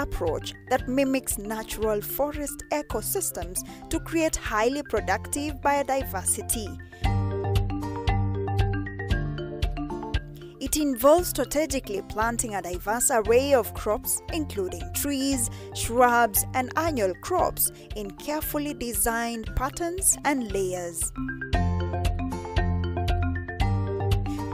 approach that mimics natural forest ecosystems to create highly productive biodiversity. It involves strategically planting a diverse array of crops, including trees, shrubs, and annual crops in carefully designed patterns and layers.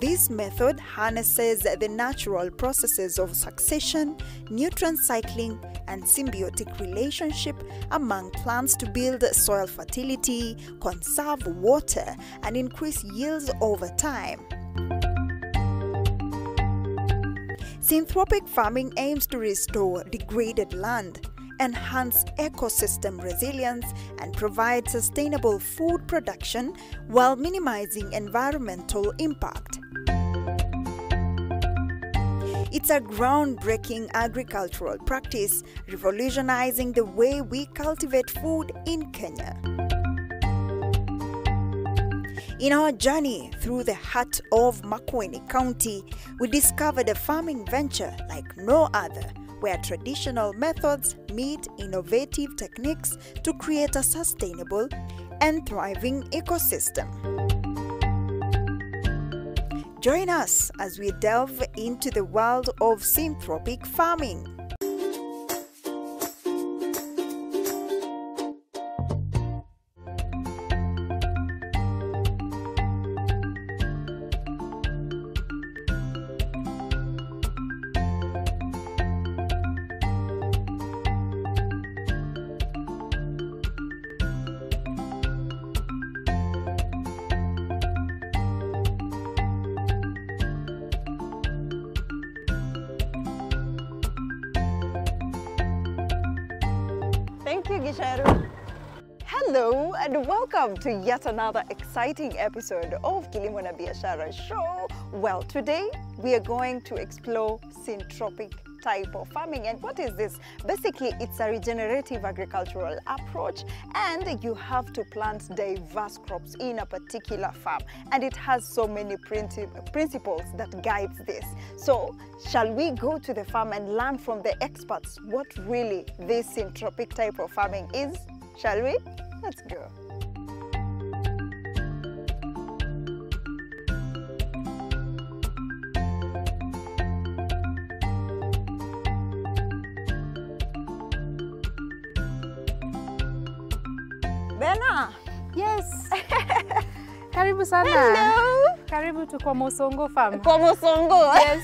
This method harnesses the natural processes of succession, nutrient cycling, and symbiotic relationship among plants to build soil fertility, conserve water, and increase yields over time. Syntropic farming aims to restore degraded land, enhance ecosystem resilience, and provide sustainable food production while minimizing environmental impact. It's a groundbreaking agricultural practice, revolutionizing the way we cultivate food in Kenya. In our journey through the heart of Makueni County, we discovered a farming venture like no other, where traditional methods meet innovative techniques to create a sustainable and thriving ecosystem. Join us as we delve into the world of syntropic farming. Thank you, Gisharu. Hello and welcome to yet another exciting episode of Kilimo na Biashara Show. Well, today we are going to explore syntropic type of farming. And what is this? Basically, it's a regenerative agricultural approach, and you have to plant diverse crops in a particular farm. And it has so many principles that guides this. So, shall we go to the farm and learn from the experts what really this syntropic type of farming is? Shall we? Let's go. Bena. Yes. Karibu sana. Hello. Karibu to Kwamosongo farm. Kwamosongo. Yes.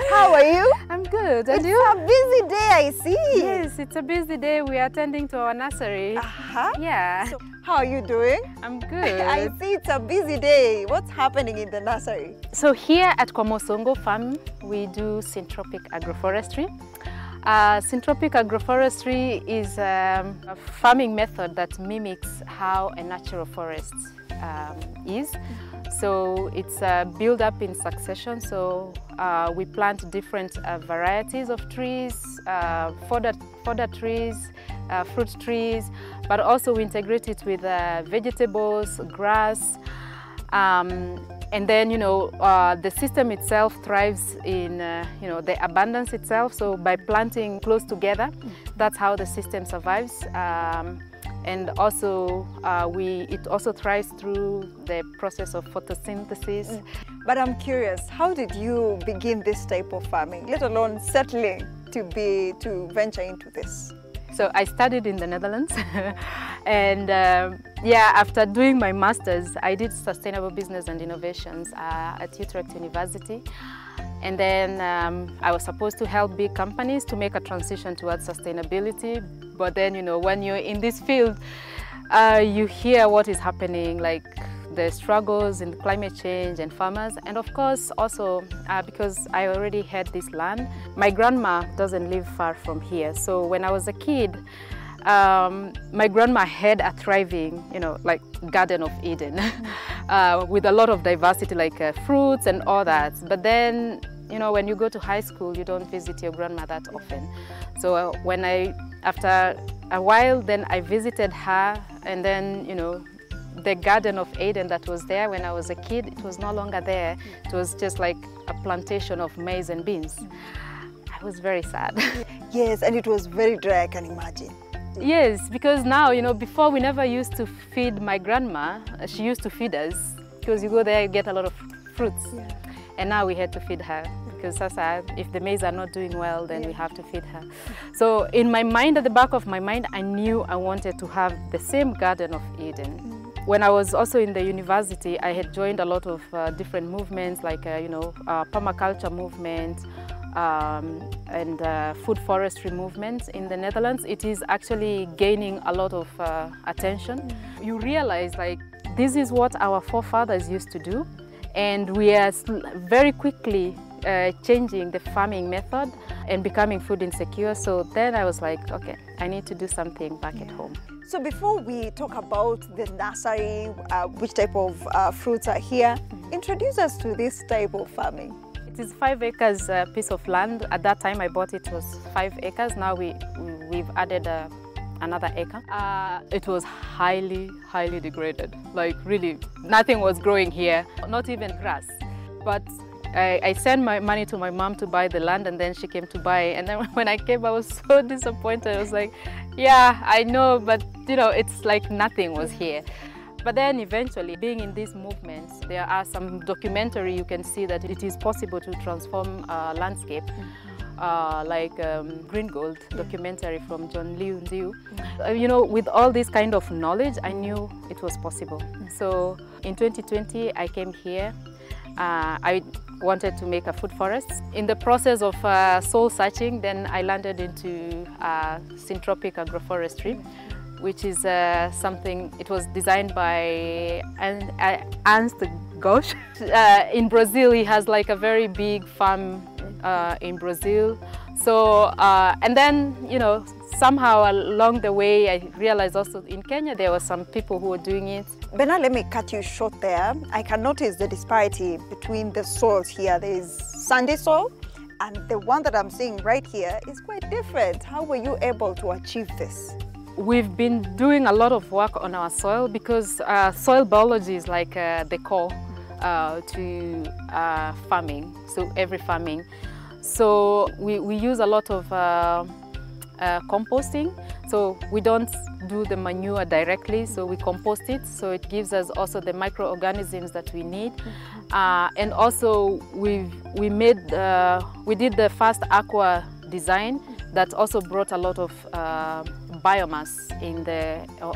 How are you? I'm good. And It's you? a busy day, I see. Yes, it's a busy day. We are attending to our nursery. Yeah. So, how are you doing? I'm good. I see it's a busy day. What's happening in the nursery? So here at Kwamosongo farm, we do syntropic agroforestry. Syntropic agroforestry is a farming method that mimics how a natural forest is. So it's built up in succession. So we plant different varieties of trees, fodder trees, fruit trees, but also we integrate it with vegetables, grass. And then, the system itself thrives in, the abundance itself. So by planting close together, that's how the system survives. And also, it also thrives through the process of photosynthesis. But I'm curious, how did you begin this type of farming, let alone settling to venture into this? So I studied in the Netherlands and after doing my master's, I did sustainable business and innovations at Utrecht University. And then I was supposed to help big companies to make a transition towards sustainability. But then, when you're in this field, you hear what is happening, like the struggles in climate change and farmers. And of course, also because I already had this land, my grandma doesn't live far from here. So when I was a kid, my grandma had a thriving, like Garden of Eden with a lot of diversity, like fruits and all that. But then, when you go to high school, you don't visit your grandma that often. So after a while, then I visited her, and then, the Garden of Eden that was there when I was a kid, it was no longer there. It was just like a plantation of maize and beans. I it was very sad. Yes, and it was very dry, I can imagine. Yes, because now, you know, before we never used to feed my grandma. She used to feed us because you go there, you get a lot of fruits. Yeah. And now we had to feed her because if the maize are not doing well, then we have to feed her. So in my mind, at the back of my mind, I knew I wanted to have the same Garden of Eden. When I was also in the university, I had joined a lot of different movements like, permaculture movement, and food forestry movements in the Netherlands. It is actually gaining a lot of attention. You realize like this is what our forefathers used to do, and we are very quickly changing the farming method and becoming food insecure. So then I was like, okay, I need to do something back at home. So before we talk about the nursery, which type of fruits are here, introduce us to this type of farming. It is 5 acres piece of land. At that time I bought it was 5 acres. Now we've added another acre. It was highly degraded. Like really, nothing was growing here, not even grass. But I sent my money to my mom to buy the land, and then she came to buy it. And then when I came, I was so disappointed. I was like, yeah, I know, but you know, it's like nothing was here. But then eventually, being in these movements, there are some documentary you can see that it is possible to transform landscape, like Green Gold documentary from John Liu Ndiu. You know, with all this kind of knowledge, I knew it was possible. So in 2020, I came here. I wanted to make a food forest. In the process of soul searching, then I landed into Syntropic Agroforestry, which is something, it was designed by Ernst Gosch. In Brazil, he has like a very big farm in Brazil. So, and then, you know, somehow along the way, I realized also in Kenya, there were some people who were doing it. Bernard, let me cut you short there. I can notice the disparity between the soils here. There is sandy soil, and the one that I'm seeing right here is quite different. How were you able to achieve this? We've been doing a lot of work on our soil because soil biology is like the core to farming, so every farming. So we use a lot of composting. So we don't do the manure directly, so we compost it. So it gives us also the microorganisms that we need. And also we did the first aqua design that also brought a lot of biomass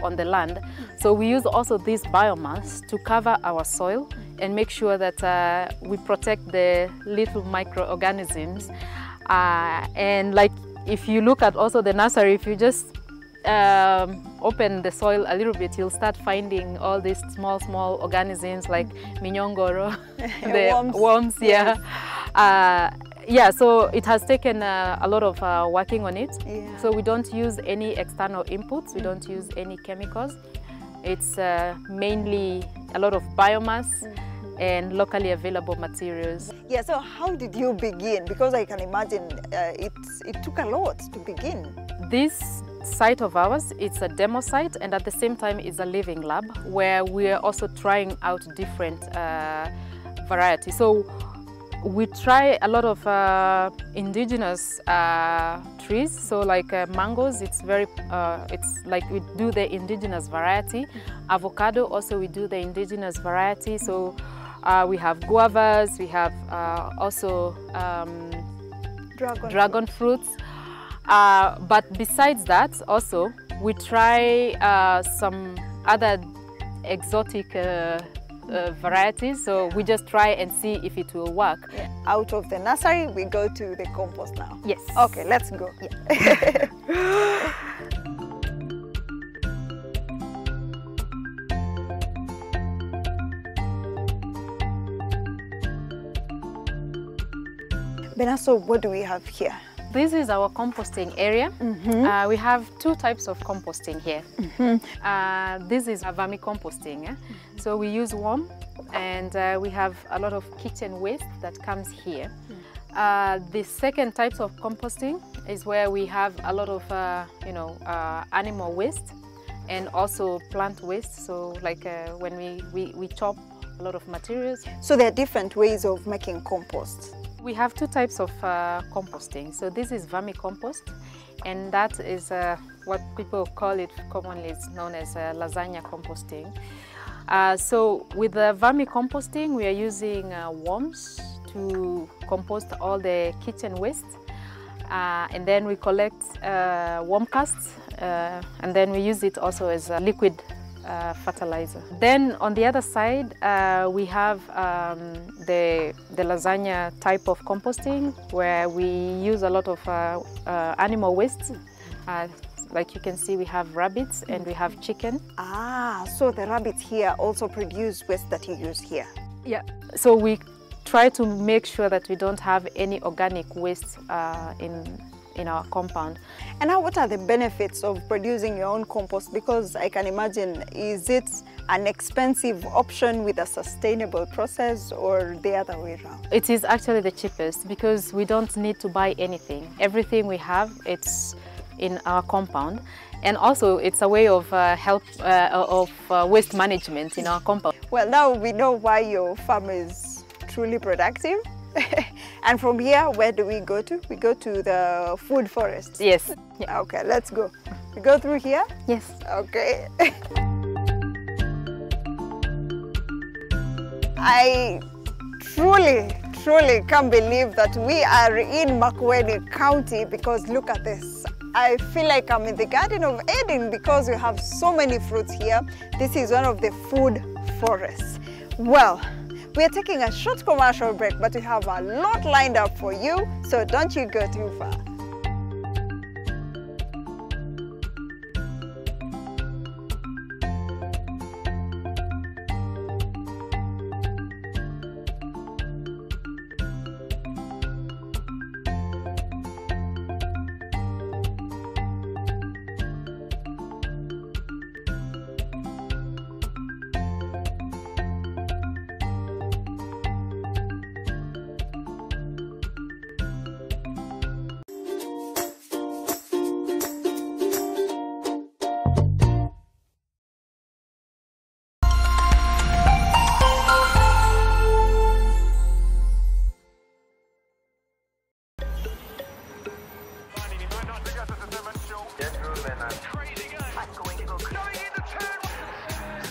on the land. So we use also this biomass to cover our soil and make sure that we protect the little microorganisms. And like if you look at also the nursery, if you just open the soil a little bit, you'll start finding all these small organisms like minyongoro, the worms, yeah. Yeah, so it has taken a lot of working on it. Yeah. So we don't use any external inputs, we don't use any chemicals. It's mainly a lot of biomass and locally available materials. Yeah, so how did you begin? Because I can imagine it took a lot to begin. This site of ours, it's a demo site, and at the same time it's a living lab where we are also trying out different varieties. So we try a lot of indigenous trees. So like mangoes, it's like we do the indigenous variety. Avocado also we do the indigenous variety. So we have guavas, we have also dragon fruits. But besides that, also we try some other exotic varieties. So we just try and see if it will work. Yeah. Out of the nursery, we go to the compost now. Yes. Okay, let's go. Yeah. Benaso, what do we have here? This is our composting area. We have 2 types of composting here. This is a vermicomposting. So we use worm, and we have a lot of kitchen waste that comes here. The second type of composting is where we have a lot of animal waste and also plant waste. So like when we chop a lot of materials. So there are different ways of making compost. We have two types of composting. So this is vermicompost, and that is what people call it commonly, it's known as lasagna composting. So with the vermicomposting, we are using worms to compost all the kitchen waste, and then we collect worm casts, and then we use it also as a liquid fertilizer. Then on the other side, we have the lasagna type of composting, where we use a lot of animal waste. Like you can see, we have rabbits and we have chicken. Ah, so the rabbits here also produce waste that you use here? Yeah. So we try to make sure that we don't have any organic waste in our compound. And now, what are the benefits of producing your own compost? Because I can imagine, is it an expensive option with a sustainable process, or the other way around? It is actually the cheapest, because we don't need to buy anything. Everything we have, it's in our compound, and also it's a way of waste management in our compound. Well, now we know why your farm is truly productive. And from here, where do we go to? We go to the food forest. Yes. Yeah. Okay, let's go. We go through here? Yes. Okay. I truly can't believe that we are in Makueni County, because look at this. I feel like I'm in the Garden of Eden because we have so many fruits here. This is one of the food forests. Well, we are taking a short commercial break, but we have a lot lined up for you, so don't you go too far.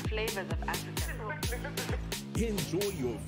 Flavors of Africa. Enjoy your